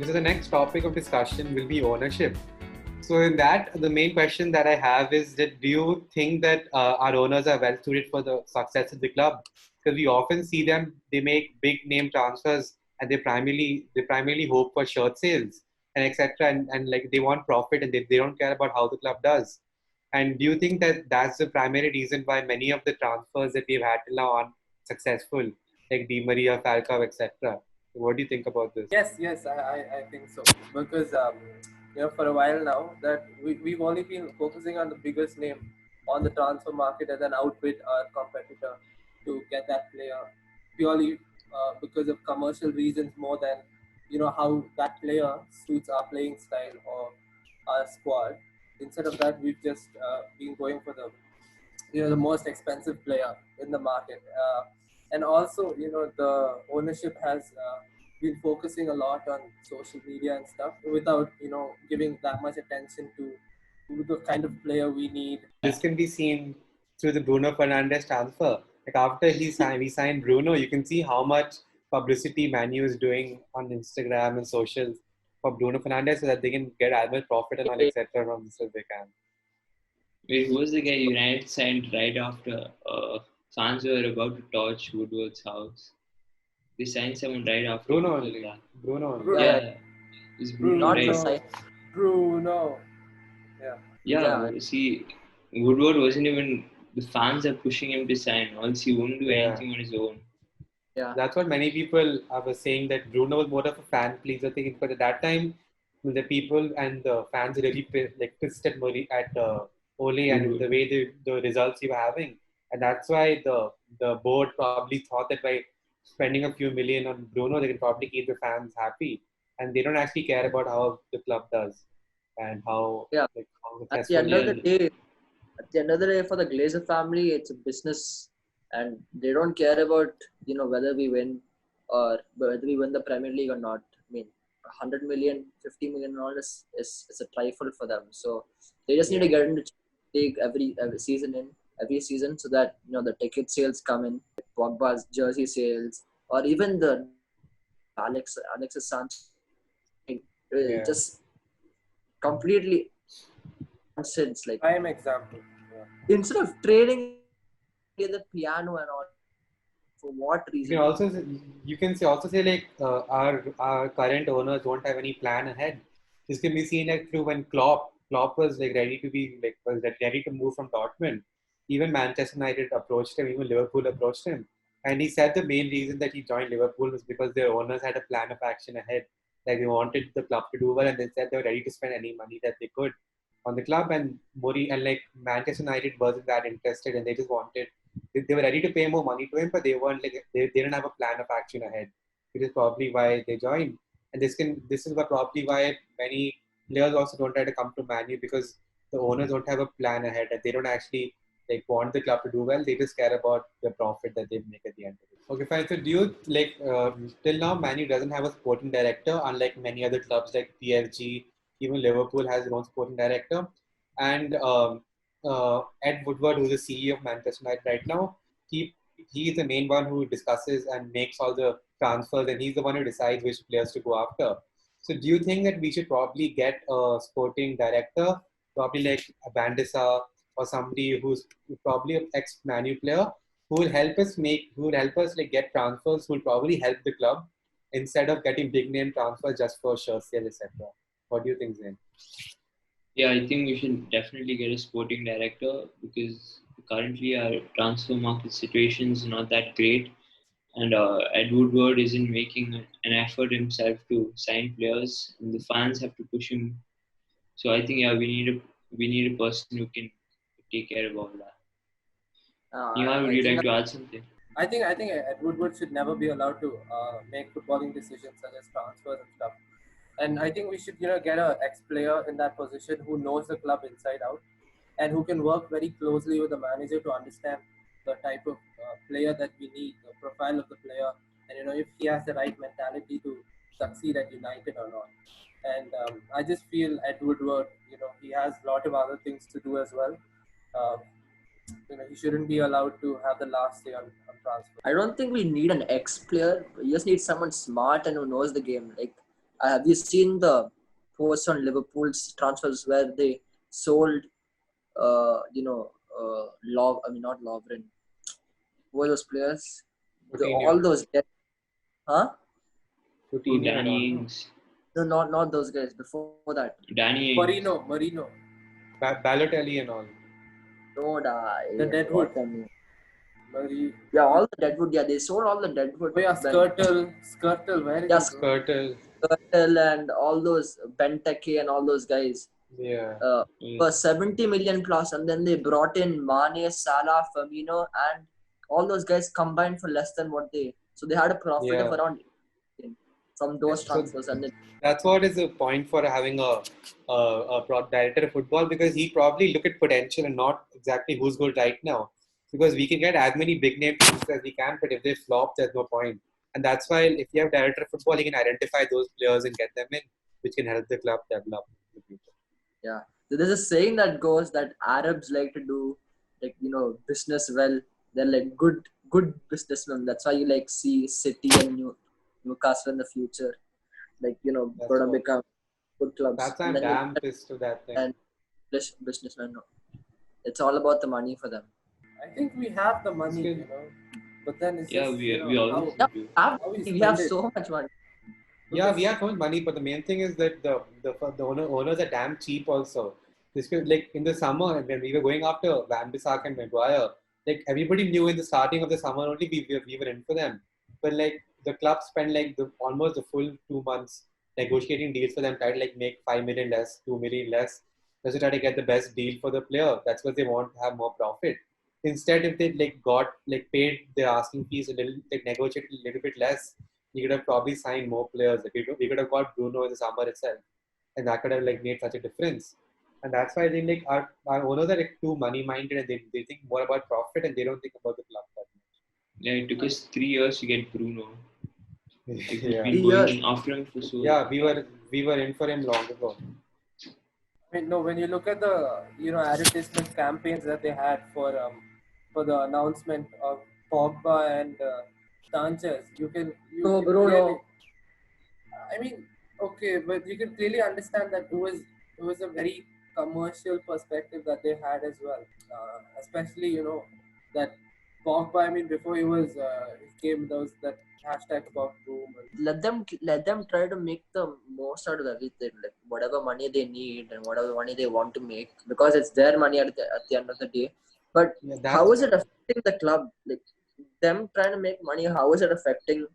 Okay, so the next topic of discussion will be ownership. So in that, the main question that I have is that do you think that our owners are well suited for the success of the club? Because we often see them, they make big name transfers and they primarily hope for shirt sales and etc. And like they want profit and they don't care about how the club does. And do you think that that's the primary reason why many of the transfers that we've had till now aren't successful, like Di Maria, Falcao, etc.? What do you think about this? Yes, I think so. Because, for a while now, that we've only been focusing on the biggest name on the transfer market and then outbid our competitor to get that player purely because of commercial reasons more than, how that player suits our playing style or our squad. Instead of that, we've just been going for the most expensive player in the market, and also the ownership has been focusing a lot on social media and stuff without giving that much attention to the kind of player we need. This can be seen through the Bruno Fernandes transfer. Like after we signed Bruno, you can see how much publicity Manu is doing on Instagram and socials for Bruno Fernandes so that they can get as much profit and all etc. from this as they can. Wait, who was the guy United signed right after fans were about to torch Woodward's house? They signed someone right after. Bruno only. Bruno only. Yeah. It's Bruno, Not right? the side. Bruno. Yeah. See, Woodward wasn't even. The fans are pushing him to sign. Also, he won't do anything on his own. Yeah. That's what many people were saying, that Bruno was more of a fan pleaser thing. But at that time, the people and the fans really pissed at Ole and the way the results he were having. And that's why the board probably thought that by spending a few million on Bruno, they can probably keep the fans happy. And they don't actually care about how the club does and how, how successful. At the end of the day, for the Glazer family, it's a business, and they don't care about whether we win or whether we win the Premier League or not. I mean, 100 million, 50 million, all this is a trifle for them. So they just need to get into league every season, so that the ticket sales come in, Pogba's jersey sales, or even the Alexis Sanchez, just completely nonsense. Like prime example. Instead of trading the piano and all, for what reason? You can also say like our current owners don't have any plan ahead. This can be seen like through when Klopp was like ready to move from Dortmund. Even Manchester United approached him, even Liverpool approached him, and he said the main reason that he joined Liverpool was because their owners had a plan of action ahead. Like they wanted the club to do well, and they said they were ready to spend any money that they could on the club. And like Manchester United wasn't that interested, and they just wanted. They were ready to pay more money to him, but they weren't like they didn't have a plan of action ahead. Which is probably why they joined. And this is probably why many players also don't try to come to Man U, because the owners don't have a plan ahead and they don't actually like want the club to do well. They just care about the profit that they make at the end of it. Okay, fine. So do you like till now Man U doesn't have a sporting director, unlike many other clubs like PSG, even Liverpool has their own sporting director, and Ed Woodward, who's the CEO of Manchester United right now, he is the main one who discusses and makes all the transfers, and he's the one who decides which players to go after. So do you think that we should probably get a sporting director, probably like a Bandisa or somebody who's probably an ex-Man U player, who will help us like get transfers, who will probably help the club instead of getting big name transfers just for shirt sale, etc. What do you think, Zain? Yeah, I think we should definitely get a sporting director, because currently our transfer market situation is not that great, and Ed Woodward isn't making an effort himself to sign players, and the fans have to push him. So I think we need a person who can take care of all that. Would you like to add something? I think Ed Woodward should never be allowed to make footballing decisions such as transfers and stuff. And I think we should get an ex-player in that position who knows the club inside out and who can work very closely with the manager to understand the type of player that we need, the profile of the player, and if he has the right mentality to succeed at United or not. And I just feel Ed Woodward, he has a lot of other things to do as well. He shouldn't be allowed to have the last say on transfer. I don't think we need an ex-player. We just need someone smart and who knows the game. Like Have you seen the post on Liverpool's transfers where they sold, not Lovren. Who were those players? Coutinho. All those guys. Huh? Coutinho and Danny all. Ings. No, not those guys. Before that. Danny Ings. Marino. Balotelli and all. No, The Deadwood. Marie. Yeah, all the Deadwood. Yeah, they sold all the Deadwood. Oh yeah, Skirtle. Where is Yeah, he going? Skirtle. And all those Benteke and all those guys. Yeah. For 70 million plus, and then they brought in Mane, Salah, Firmino, and all those guys combined for less than what they. So they had a profit of around 18 from those transfers, and that's what is the point for having a director of football, because he probably look at potential and not exactly who's good right now. Because we can get as many big name teams as we can, but if they flop, there's no point. And that's why if you have director of football, he can identify those players and get them in, which can help the club develop in the future. Yeah, so there's a saying that goes that Arabs like to do business well. They're like good businessmen. That's why you like see City and Newcastle in the future, gonna become good clubs. That's why I'm damn pissed to that thing. And businessmen, no. It's all about the money for them. I think we have the money, but then it's just, we always do. We have so much money. Yeah, we have so much money, but the main thing is that the owners are damn cheap also. This could, like in the summer when we were going after Van Bissaka and Maguire, like everybody knew in the starting of the summer only we were in for them. But like the club spent like almost the full 2 months negotiating deals for them, try to like make 5 million less, 2 million less, just to try to get the best deal for the player. That's what they want, to have more profit. Instead, if they paid their asking fees a little, negotiated a little bit less, you could have probably signed more players. Like we could have got Bruno in the summer itself, and that could have made such a difference. And that's why I think our owners are too money minded, and they think more about profit and they don't think about the club that much. Yeah, it took us 3 years to get Bruno. We've been 3 going after him for so long. Yeah, we were in for him long ago. I mean, no, when you look at the advertisement campaigns that they had for the announcement of Pogba and Sanchez, Bruno. I mean, okay, but you can clearly understand that it was a very commercial perspective that they had as well. Especially that Pogba. I mean, before he came, there was that hashtag about boom. Let them try to make the most out of everything, like whatever money they need and whatever money they want to make, because it's their money at the end of the day. But how is it affecting the club? Like them trying to make money, how is it affecting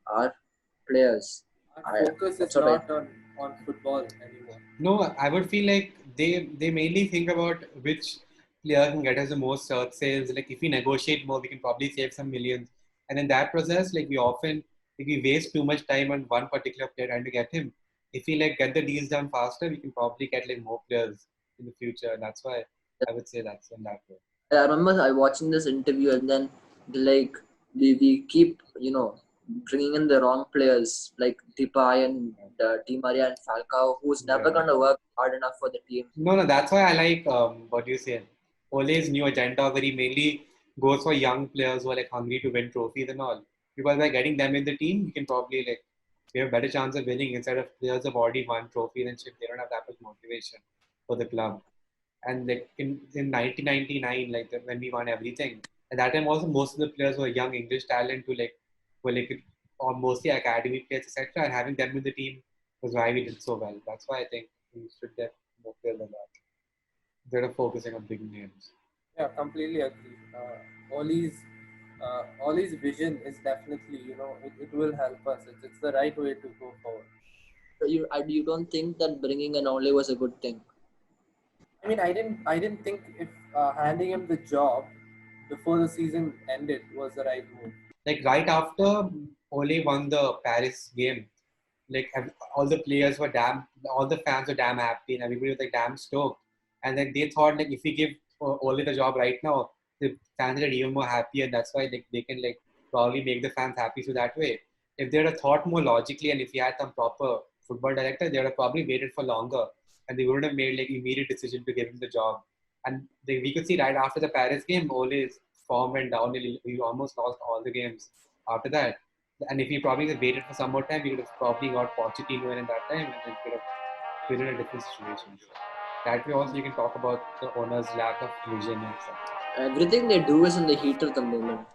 our players? Our focus is not on football anymore. No, I would feel like they mainly think about which player can get us the most search sales. Like if we negotiate more, we can probably save some millions. And in that process, like we often, if we waste too much time on one particular player trying to get him, if we get the deals done faster, we can probably get more players in the future. And that's why I would say that's in that way. I remember I watching this interview, and then we keep bringing in the wrong players like Depay and Di Maria and Falcao, who's never gonna work hard enough for the team. No, that's why I like what you say. Ole's new agenda, where he mainly goes for young players who are hungry to win trophies and all. Because by getting them in the team, we can probably we have a better chance of winning instead of players have already won trophies and shit. They don't have that much motivation for the club. And in 1999, when we won everything, at that time also most of the players were young English talent who or mostly academy players, etc. And having them in the team was why we did so well. That's why I think we should get more players than that. Instead of focusing on big names. Yeah, completely agree. Ollie's vision is definitely, it will help us. It's the right way to go forward. You don't think that bringing an Ole was a good thing? I mean, I didn't think if handing him the job before the season ended was the right move. Right after Ole won the Paris game, all the players were all the fans were damn happy and everybody was damn stoked. And then they thought if we give Ole the job right now, the fans are even more happy, and that's why they can probably make the fans happy so that way. If they had thought more logically and if we had some proper football director, they would have probably waited for longer and they wouldn't have made immediate decision to give him the job. And we could see right after the Paris game, Ole's form went down. He almost lost all the games after that. And if he probably had waited for some more time, he could have probably got Pochettino in that time, and then could have been in a different situation. So that way also you can talk about the owner's lack of vision and stuff. Everything they do is in the heat of the moment.